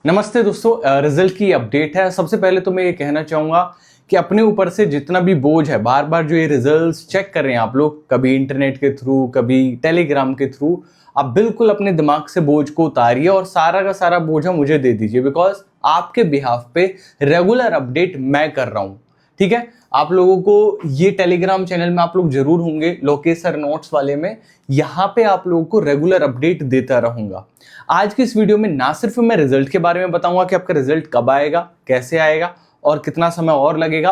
नमस्ते दोस्तों, रिजल्ट की अपडेट है। सबसे पहले तो मैं ये कहना चाहूंगा कि अपने ऊपर से जितना भी बोझ है, बार बार जो ये रिजल्ट्स चेक कर रहे हैं आप लोग, कभी इंटरनेट के थ्रू, कभी टेलीग्राम के थ्रू, आप बिल्कुल अपने दिमाग से बोझ को उतारिए और सारा का सारा बोझ मुझे दे दीजिए। बिकॉज आपके बिहाफ पे रेगुलर अपडेट मैं कर रहा हूं। ठीक है, आप लोगों को ये टेलीग्राम चैनल में आप लोग जरूर होंगे, लोकेश सर नोट्स वाले में, यहां पे आप लोगों को रेगुलर अपडेट देता रहूंगा। आज की इस वीडियो में ना सिर्फ मैं रिजल्ट के बारे में बताऊंगा कि आपका रिजल्ट कब आएगा, कैसे आएगा और कितना समय और लगेगा,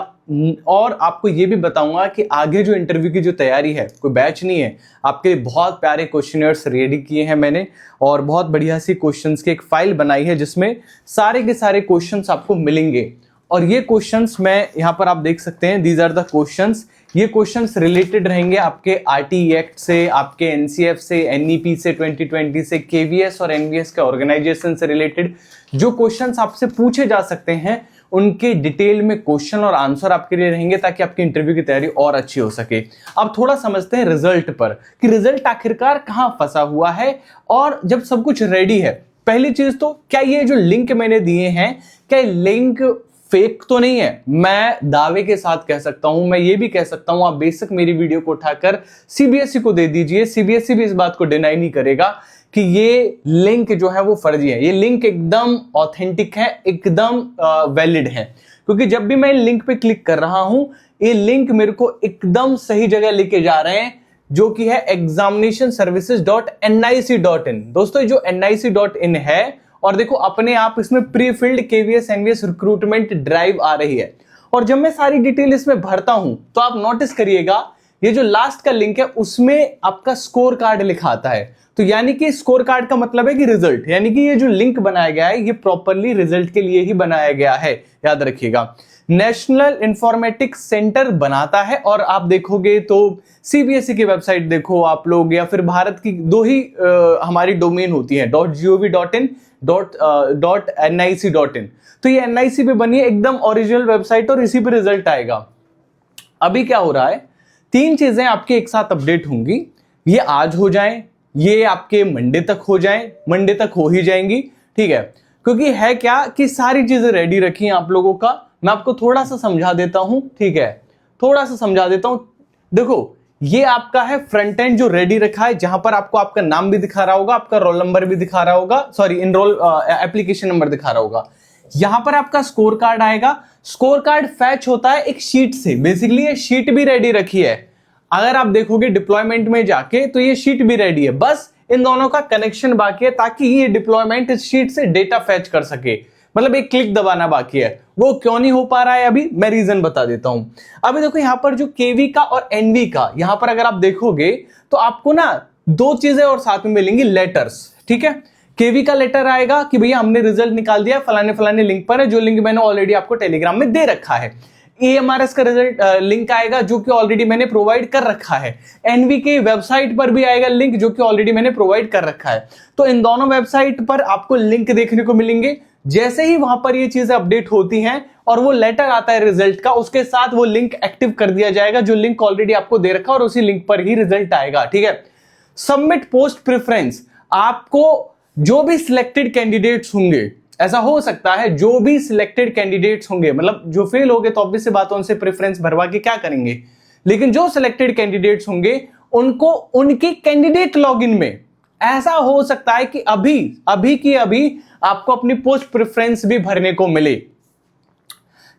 और आपको ये भी बताऊंगा कि आगे जो इंटरव्यू की जो तैयारी है, कोई बैच नहीं है, आपके बहुत प्यारे क्वेश्चनर्स रेडी किए हैं मैंने और बहुत बढ़िया सी क्वेश्चंस की एक फाइल बनाई है जिसमें सारे के सारे क्वेश्चंस आपको मिलेंगे। और ये क्वेश्चंस मैं यहाँ पर आप देख सकते हैं, दीज आर द क्वेश्चंस। ये क्वेश्चंस रिलेटेड रहेंगे आपके आरटीई एक्ट से, आपके एनसीएफ से, एनईपी से 2020 से, केवीएस और एनवीएस के ऑर्गेनाइजेशन से रिलेटेड जो क्वेश्चंस आपसे पूछे जा सकते हैं, उनके डिटेल में क्वेश्चन और आंसर आपके लिए रहेंगे ताकि आपकी इंटरव्यू की तैयारी और अच्छी हो सके। अब थोड़ा समझते हैं रिजल्ट पर कि रिजल्ट आखिरकार कहां फंसा हुआ है। और जब सब कुछ रेडी है, पहली चीज तो क्या ये जो लिंक मैंने दिए हैं, क्या ये लिंक फेक तो नहीं है? मैं दावे के साथ कह सकता हूं, मैं ये भी कह सकता हूं, आप बेशक मेरी वीडियो को उठाकर सीबीएसई को दे दीजिए, सीबीएसई भी इस बात को डिनाई नहीं करेगा कि ये लिंक जो है वो फर्जी है। ये लिंक एकदम ऑथेंटिक है, एकदम वैलिड है, क्योंकि जब भी मैं लिंक पे क्लिक कर रहा हूं, ये लिंक मेरे को एकदम सही जगह लेके जा रहे हैं, जो कि है examinationservices.nic.in। दोस्तों, जो nic.in है, और देखो अपने आप इसमें pre filled KVS NVS recruitment drive आ रही है। और जब मैं सारी डिटेल इसमें भरता हूं तो आप नोटिस करिएगा, ये जो लास्ट का लिंक है उसमें आपका स्कोर कार्ड लिखा आता है। तो यानी कि स्कोर कार्ड का मतलब है कि रिजल्ट, यानी कि ये जो लिंक बनाया गया है ये प्रॉपरली रिजल्ट के लिए ही बनाया गया है, याद रखिएगा। नेशनल इंफॉर्मेटिक्स सेंटर बनाता है, और आप देखोगे तो सीबीएसई की वेबसाइट देखो आप लोग, या फिर भारत की दो ही हमारी डोमेन होती है, .gov.in .nic.in। तो ये NIC पे बनी है, एकदम ओरिजिनल वेबसाइट, और इसी पे रिजल्ट आएगा। अभी क्या हो रहा है, तीन चीजें आपके एक साथ अपडेट होंगी। ये आज हो जाएं, ये आपके मंडे तक हो जाएं, मंडे तक हो ही जाएंगी। ठीक है, क्योंकि है क्या कि सारी चीजें रेडी रखी हैं आप लोगों का। मैं आपको थोड़ा सा समझा देता हूं, ठीक है, थोड़ा सा समझा देता हूं। देखो, ये आपका है फ्रंट एंड जो रेडी रखा है, जहां पर आपको आपका नाम भी दिखा रहा होगा, आपका रोल नंबर भी दिखा रहा होगा, सॉरी इनरोल एप्लीकेशन नंबर दिखा रहा होगा। यहां पर आपका स्कोर कार्ड आएगा। स्कोर कार्ड फैच होता है एक शीट से, बेसिकली ये शीट भी रेडी रखी है। अगर आप देखोगे डिप्लॉयमेंट में जाके तो ये शीट भी रेडी है, बस इन दोनों का कनेक्शन बाकी है ताकि ये डिप्लॉयमेंट इस शीट से डेटा फैच कर सके। मतलब एक क्लिक दबाना बाकी है। वो क्यों नहीं हो पा रहा है अभी, मैं रीजन बता देता हूं। अभी देखो यहां पर जो केवी का और एनवी का, यहां पर अगर आप देखोगे तो आपको ना दो चीजें और साथ में मिलेंगी, लेटर्स। ठीक है, केवी का लेटर आएगा कि भैया हमने रिजल्ट निकाल दिया, फलाने फलाने लिंक पर है, जो लिंक मैंने ऑलरेडी आपको टेलीग्राम में दे रखा है। एएमआरएस का रिजल्ट लिंक आएगा जो कि ऑलरेडी मैंने प्रोवाइड कर रखा है। एनवी के वेबसाइट पर भी आएगा लिंक जो कि ऑलरेडी मैंने प्रोवाइड कर रखा है। तो इन दोनों वेबसाइट पर आपको लिंक देखने को मिलेंगे। जैसे ही वहां पर ये चीजें अपडेट होती हैं और वो लेटर आता है रिजल्ट का, उसके साथ वो लिंक एक्टिव कर दिया जाएगा जो लिंक ऑलरेडी आपको दे रखा है, और उसी लिंक पर ही रिजल्ट आएगा। ठीक है, सबमिट पोस्ट प्रेफरेंस, आपको जो भी सिलेक्टेड कैंडिडेट्स होंगे, ऐसा हो सकता है जो भी सिलेक्टेड कैंडिडेट्स होंगे, मतलब जो फेल हो गए तो ऑब्वियस सी बात है उनसे प्रेफरेंस भरवा के क्या करेंगे, लेकिन जो सिलेक्टेड कैंडिडेट्स होंगे उनको उनके कैंडिडेट लॉगिन में ऐसा हो सकता है कि अभी की अभी आपको अपनी पोस्ट प्रेफरेंस भी भरने को मिले,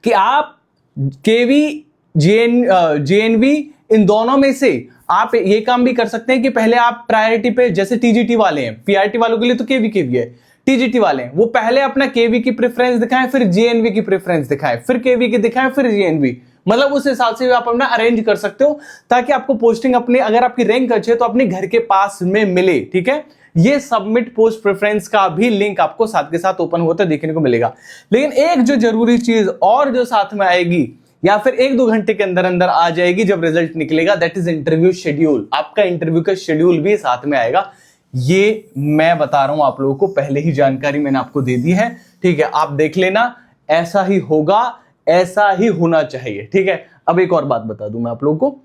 कि आप केवी जेएनवी इन दोनों में से आप ये काम भी कर सकते हैं कि पहले आप प्रायोरिटी पे, जैसे टीजीटी वाले हैं, पीआरटी वालों के लिए तो केवी है, टीजीटी वाले हैं वो पहले अपना केवी की प्रेफरेंस दिखाएं, फिर जेएनवी की प्रेफरेंस दिखाएं, फिर केवी की दिखाएं, फिर जेएनवी। मतलब उस हिसाब से आप अपना अरेंज कर सकते हो ताकि आपको पोस्टिंग अपने, अगर आपकी रैंक अच्छी है तो अपने घर के पास में मिले। ठीक है, ये सबमिट पोस्ट प्रेफरेंस का भी लिंक आपको साथ के साथ ओपन होता देखने को मिलेगा। लेकिन एक जो जरूरी चीज और जो साथ में आएगी, या फिर 1-2 घंटे के अंदर अंदर आ जाएगी जब रिजल्ट निकलेगा, दैट इज इंटरव्यू शेड्यूल। आपका इंटरव्यू का शेड्यूल भी साथ में आएगा। ये मैं बता रहा हूं आप लोगों को, पहले ही जानकारी मैंने आपको दे दी है। ठीक है, आप देख लेना, ऐसा ही होगा, ऐसा ही होना चाहिए। ठीक है, अब एक और बात बता दूं मैं आप लोगों को,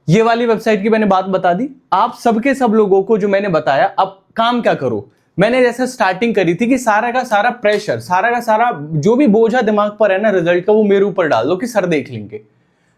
ये वाली वेबसाइट की मैंने बात बता दी, आप सबके सब लोगों को जो मैंने बताया, अब काम क्या करो, मैंने जैसे स्टार्टिंग करी थी कि सारा का सारा प्रेशर, सारा का सारा जो भी बोझा दिमाग पर है ना रिजल्ट का, वो मेरे ऊपर डाल दो कि सर देख लेंगे।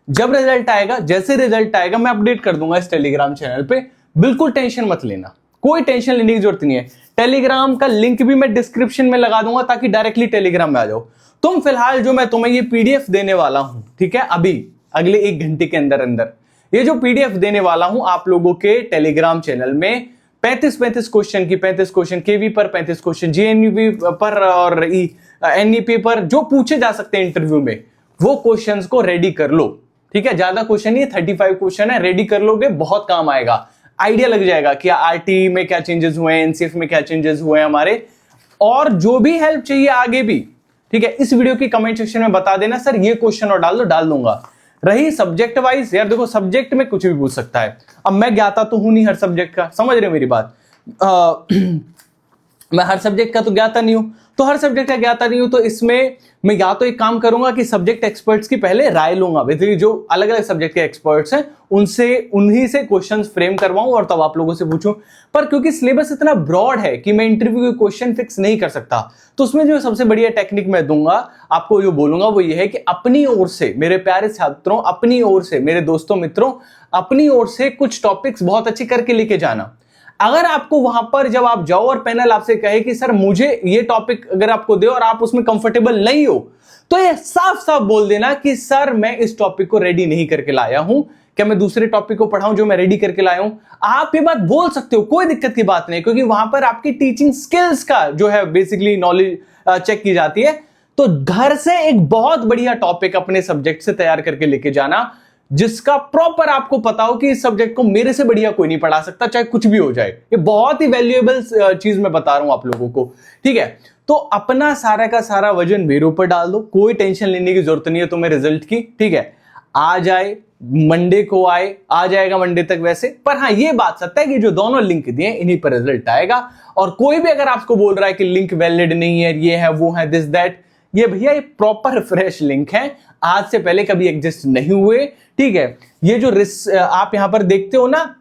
जब रिजल्ट आएगा, जैसे रिजल्ट आएगा मैं अपडेट कर दूंगा इस टेलीग्राम चैनल पे, बिल्कुल टेंशन मत लेना, कोई टेंशन लेने की जरूरत नहीं है। टेलीग्राम का लिंक भी मैं डिस्क्रिप्शन में लगा दूंगा ताकि डायरेक्टली टेलीग्राम में आ जाओ। तुम फिलहाल जो मैं तुम्हें ये पीडीएफ देने वाला हूं, ठीक है, अभी अगले 1 घंटे के अंदर अंदर ये जो पीडीएफ देने वाला हूं आप लोगों के टेलीग्राम चैनल में, 35 क्वेश्चन की, 35 क्वेश्चन केवी पर, 35 क्वेश्चन जीएनवी पर और एनईपी पर जो पूछे जा सकते हैं इंटरव्यू में, वो क्वेश्चंस को रेडी कर लो। ठीक है, ज्यादा क्वेश्चन नहीं है, 35 क्वेश्चन है, रेडी कर लोगे बहुत काम आएगा। आइडिया लग जाएगा कि आरटी में क्या चेंजेस हुए हैं, एनसीएफ में क्या चेंजेस हुए हैं हमारे, और जो भी हेल्प चाहिए आगे भी, ठीक है, इस वीडियो की कमेंट सेक्शन में बता देना सर ये क्वेश्चन और डाल दो, डाल दूंगा। रही सब्जेक्ट वाइज, यार देखो सब्जेक्ट में कुछ भी पूछ सकता है। अब मैं ज्ञाता तो हूं नहीं हर सब्जेक्ट का, समझ रहे हो मेरी बात, मैं हर सब्जेक्ट का तो ज्ञाता नहीं हूं, तो हर सब्जेक्ट का ज्ञाता नहीं हूं, तो इसमें मैं या तो एक काम करूंगा कि सब्जेक्ट एक्सपर्ट्स की पहले राय लूंगा, बेसिकली जो अलग अलग सब्जेक्ट के एक्सपर्ट्स हैं उनसे, उन्हीं से क्वेश्चंस फ्रेम करवाऊं और तब आप लोगों से पूछूं। पर क्योंकि सिलेबस इतना ब्रॉड है कि मैं इंटरव्यू के क्वेश्चन फिक्स नहीं कर सकता, तो उसमें जो सबसे बढ़िया टेक्निक मैं दूंगा आपको, जो बोलूंगा वो ये है कि अपनी ओर से, मेरे प्यारे छात्रों, अपनी ओर से, मेरे दोस्तों मित्रों, अपनी ओर से कुछ टॉपिक्स बहुत अच्छे करके लेके जाना। अगर आपको वहां पर जब आप जाओ और पैनल आपसे कहे कि सर मुझे ये टॉपिक अगर आपको दे और आप उसमें कंफर्टेबल नहीं हो, तो ये साफ साफ बोल देना कि सर मैं इस टॉपिक को रेडी नहीं करके लाया हूं, क्या मैं दूसरे टॉपिक को पढ़ाऊं जो मैं रेडी करके लाया हूं। आप ये बात बोल सकते हो, कोई दिक्कत की बात नहीं, क्योंकि वहां पर आपकी टीचिंग स्किल्स का जो है बेसिकली नॉलेज चेक की जाती है। तो घर से एक बहुत बढ़िया टॉपिक अपने सब्जेक्ट से तैयार करके लेके जाना, जिसका प्रॉपर आपको पता हो कि इस सब्जेक्ट को मेरे से बढ़िया कोई नहीं पढ़ा सकता, चाहे कुछ भी हो जाए। ये बहुत ही वैल्यूएबल चीज मैं बता रहा हूं आप लोगों को, ठीक है। तो अपना सारा का सारा वजन मेरे ऊपर डाल दो, कोई टेंशन लेने की जरूरत नहीं है तुम्हें रिजल्ट की, ठीक है। आ जाए मंडे को आए, आ जाएगा मंडे तक वैसे, पर हाँ ये बात सत्य है कि जो दोनों लिंक दिए इन्हीं पर रिजल्ट आएगा। और कोई भी अगर आपको बोल रहा है कि लिंक वैलिड नहीं है, ये है वो है दिस दैट, ये भैया ये प्रॉपर फ्रेश लिंक है, आज से पहले कभी एग्जिस्ट नहीं हुए, ठीक है। ये जो आप यहां पर देखते हो ना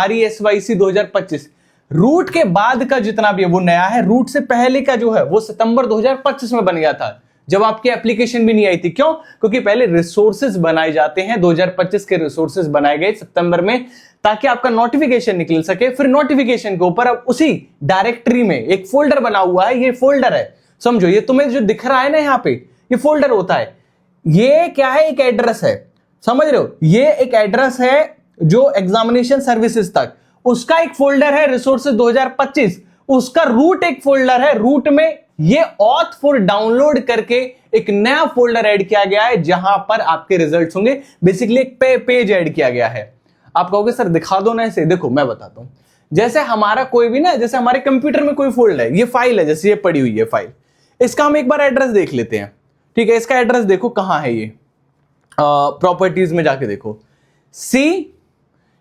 RESYC 2025, रूट के बाद का जितना भी है वो नया है, रूट से पहले का जो है वो सितंबर 2025 में बन गया था, जब आपकी एप्लीकेशन भी नहीं आई थी। क्यों? क्योंकि पहले रिसोर्सेज बनाए जाते हैं, 2025 के रिसोर्सेज बनाए गए सितंबर में, ताकि आपका नोटिफिकेशन निकल सके। फिर नोटिफिकेशन के ऊपर अब उसी डायरेक्टरी में एक फोल्डर बना हुआ है, ये फोल्डर है, समझो, ये तुम्हें जो दिख रहा है ना यहाँ पे, ये फोल्डर होता है। ये क्या है? एक एड्रेस है, समझ रहे हो, ये एक एड्रेस है जो एग्जामिनेशन सर्विसेज तक, उसका एक फोल्डर है रिसोर्सेज 2025, उसका रूट एक फोल्डर है, रूट में ये ऑथ फॉर डाउनलोड करके एक नया फोल्डर ऐड किया गया है, जहां पर आपके रिजल्ट्स होंगे। बेसिकली एक पेज ऐड किया गया है। आप कहोगे सर दिखा दो ना ऐसे, देखो मैं बताता हूं। जैसे हमारा कोई भी ना, जैसे हमारे कंप्यूटर में कोई फोल्डर है, ये फाइल है, जैसे ये पड़ी हुई है फाइल, इसका हम एक बार एड्रेस देख लेते हैं, ठीक है। इसका एड्रेस देखो कहां है, ये प्रॉपर्टीज में जाके देखो, सी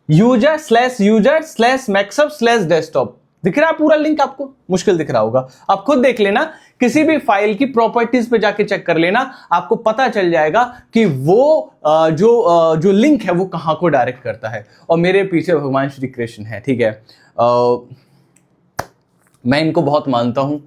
user/user/maxup/desktop दिख रहा है पूरा लिंक, आपको मुश्किल दिख रहा होगा, आप खुद देख लेना, किसी भी फाइल की प्रॉपर्टीज पे जाके चेक कर लेना, आपको पता चल जाएगा कि वो जो लिंक है वो कहां को डायरेक्ट करता है। और मेरे पीछे भगवान श्री कृष्ण है, ठीक है, मैं इनको बहुत मानता हूं,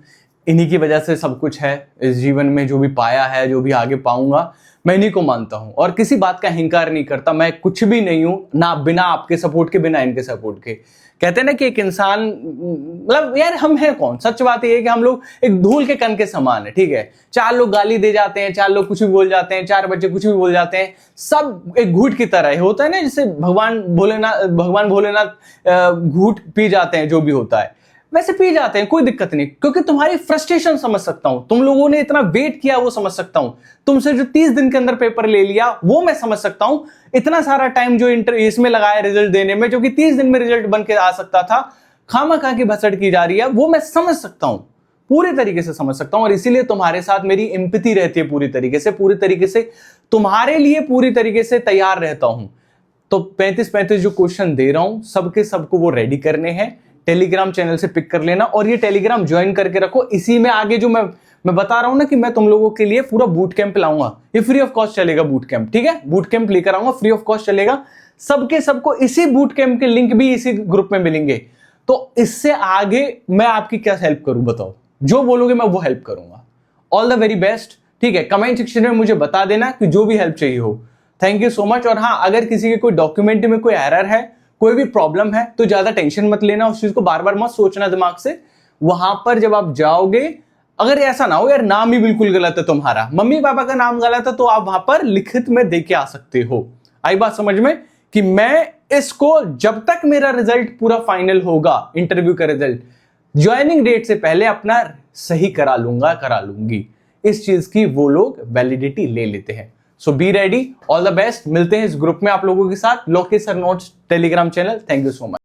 इन्हीं की वजह से सब कुछ है इस जीवन में, जो भी पाया है, जो भी आगे पाऊंगा, मैं इन्हीं को मानता हूं और किसी बात का हिंकार नहीं करता। मैं कुछ भी नहीं हूं ना, बिना आपके सपोर्ट के, बिना इनके सपोर्ट के। कहते हैं ना कि एक इंसान, मतलब यार हम हैं कौन, सच बात ये है कि हम लोग एक धूल के कण के समान है, ठीक है। 4 लोग गाली दे जाते हैं, 4 लोग कुछ भी बोल जाते हैं, 4 बच्चे कुछ भी बोल जाते हैं, सब एक घूट की तरह होता है ना, जैसे भगवान भोलेनाथ घूट पी जाते हैं, जो भी होता है वैसे पी जाते हैं, कोई दिक्कत नहीं, क्योंकि तुम्हारी फ्रस्ट्रेशन समझ सकता हूं, तुम लोगों ने इतना वेट किया वो समझ सकता हूं, तुमसे जो 30 दिन के अंदर पेपर ले लिया वो मैं समझ सकता हूं, इतना सारा टाइम जो इसमें लगाया रिजल्ट देने में, जो कि 30 दिन में रिजल्ट बन के आ सकता था, खामखा की भसड़ की जा रही है, वो मैं समझ सकता हूं, पूरी तरीके से समझ सकता हूं। और इसीलिए तुम्हारे साथ मेरी एम्पैथी रहती है, पूरी तरीके से तुम्हारे लिए पूरी तरीके से तैयार रहता हूं। तो 35 जो क्वेश्चन दे रहा हूं, सबके सबको वो रेडी करने हैं, टेलीग्राम चैनल से पिक कर लेना और ये टेलीग्राम ज्वाइन करके रखो। इसी में आगे जो मैं बता रहा हूं ना कि मैं तुम लोगों के लिए पूरा बूट कैंप लाऊंगा, ये फ्री ऑफ कॉस्ट चलेगा बूट कैंप, ठीक है। बूट कैंप लेकर आऊंगा, फ्री ऑफ कॉस्ट चलेगा, सबके सबको इसी बूट कैंप के लिंक भी इसी ग्रुप में मिलेंगे। तो इससे आगे मैं आपकी क्या हेल्प करूं बताओ, जो बोलोगे मैं वो हेल्प करूंगा। All the very best. ठीक है, कमेंट सेक्शन में मुझे बता देना कि जो भी हेल्प चाहिए हो। Thank you so much. और हाँ, अगर किसी के कोई डॉक्यूमेंट में कोई एरर है, कोई भी प्रॉब्लम है, तो ज्यादा टेंशन मत लेना, उस चीज को बार बार मत सोचना दिमाग से। वहां पर जब आप जाओगे, अगर ऐसा ना हो यार नाम ही बिल्कुल गलत है तुम्हारा, मम्मी पापा का नाम गलत है, तो आप वहां पर लिखित में दे के आ सकते हो। आई बात समझ में कि मैं इसको जब तक मेरा रिजल्ट पूरा फाइनल होगा, इंटरव्यू का रिजल्ट, ज्वाइनिंग डेट से पहले अपना सही करा लूंगी। इस चीज की वो लोग वैलिडिटी ले लेते हैं। So be ready, all the best. मिलते हैं इस ग्रुप में आप लोगों के साथ, Lokesh sir notes Telegram channel. Thank you so much.